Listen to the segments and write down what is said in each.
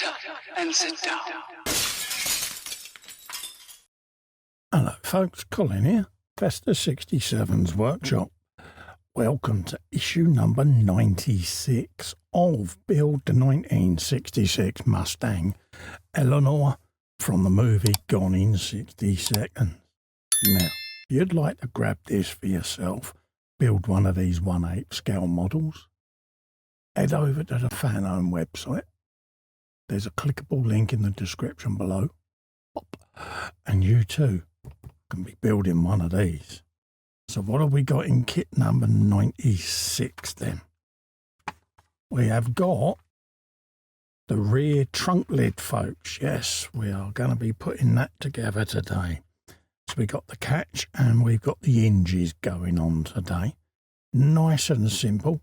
Shut up and sit down. Hello folks, Colin here, Vesta 67's workshop. Welcome to issue number 96 of Build the 1966 Mustang Eleanor from the movie Gone in 60 Seconds. Now, if you'd like to grab this for yourself, build one of these 1/8 scale models, head over to the Fanhome website. There's a clickable link in the description below. And you too can be building one of these. So what have we got in kit number 96 then? We have got the rear trunk lid, folks. Yes, we are going to be putting that together today. So we got the catch and we've got the hinges going on today. Nice and simple.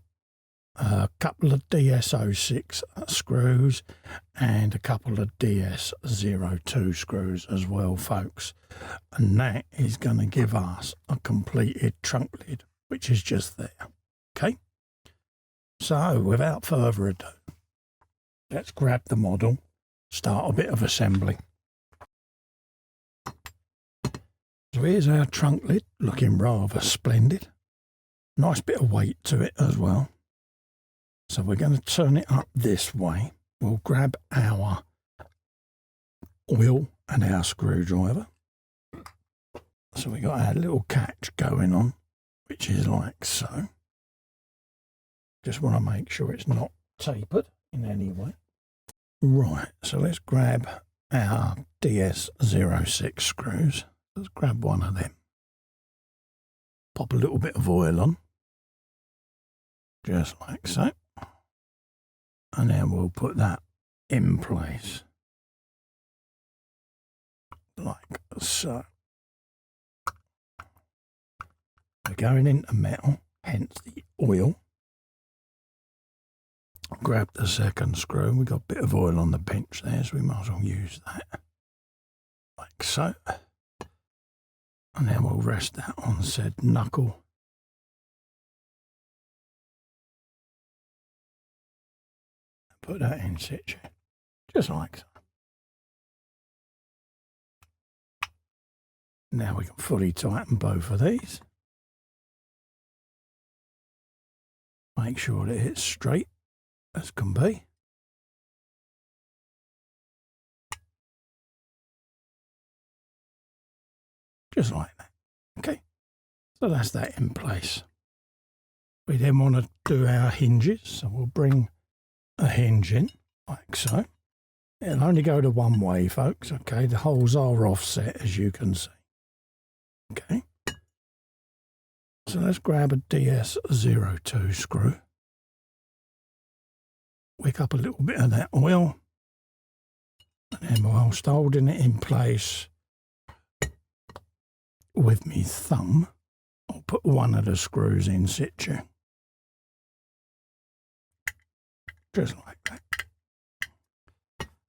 A couple of DS06 screws and a couple of DS02 screws as well, folks. And that is going to give us a completed trunk lid, which is just there. Okay? So, without further ado, let's grab the model, start a bit of assembly. So here's our trunk lid, looking rather splendid. Nice bit of weight to it as well. So we're going to turn it up this way. We'll grab our oil and our screwdriver. So we got our little catch going on, which is like so. Just want to make sure it's not tapered in any way. Right, so let's grab our DS06 screws. Let's grab one of them. Pop a little bit of oil on, just like so. And then we'll put that in place, like so. We're going into metal, hence the oil. Grab the second screw. We've got a bit of oil on the bench there, so we might as well use that, like so. And then we'll rest that on said knuckle. Put that in situ, just like so. Now we can fully tighten both of these. Make sure that it's straight as can be. Just like that. Okay, so that's that in place. We then want to do our hinges, so we'll bring a hinge in, like so. It'll only go to one way, folks, okay? The holes are offset, as you can see. Okay. So let's grab a DS02 screw. Wick up a little bit of that oil. And then whilst holding it in place with my thumb, I'll put one of the screws in situ. Just like that.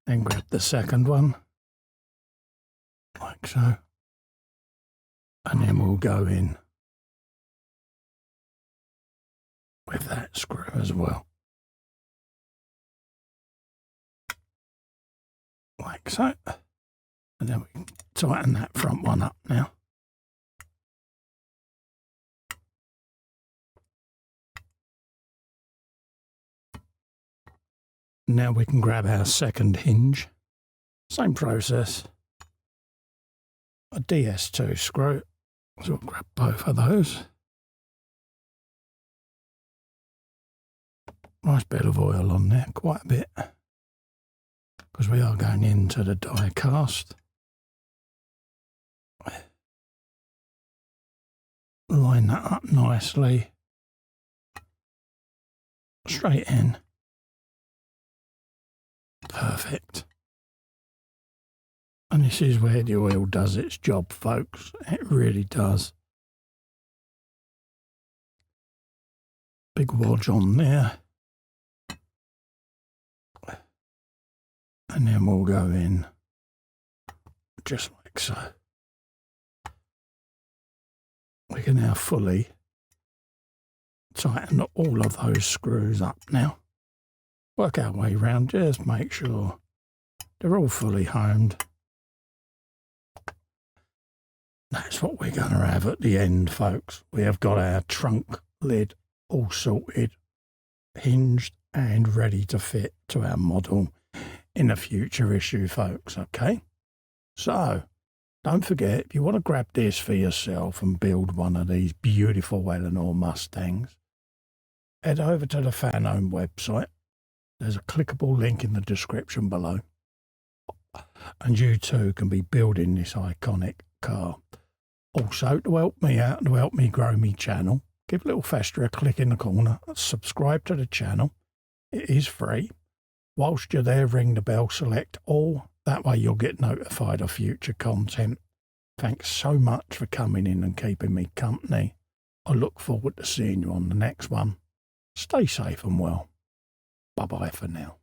Then grab the second one, like so. And then we'll go in with that screw as well. Like so. And then we can tighten that front one up now. Now we can grab our second hinge. Same process. A DS2 screw. So we'll grab both of those. Nice bit of oil on there, quite a bit. Because we are going into the die cast. Line that up nicely. Straight in. Perfect. And this is where the oil does its job, folks. It really does. Big wodge on there. And then we'll go in just like so. We can now fully tighten all of those screws up now. Work our way round, just make sure They're all fully homed. That's what we're going to have at the end, folks. We have got our trunk lid all sorted, hinged and ready to fit to our model in a future issue, folks, okay? So, don't forget, if you want to grab this for yourself and build one of these beautiful Eleanor Mustangs, head over to the Fanhome website. There's a clickable link in the description below. And you too can be building this iconic car. Also, to help me out, to help me grow my channel, give Little Fester a click in the corner, subscribe to the channel. It is free. Whilst you're there, ring the bell, select all. That way you'll get notified of future content. Thanks so much for coming in and keeping me company. I look forward to seeing you on the next one. Stay safe and well. Bye-bye for now.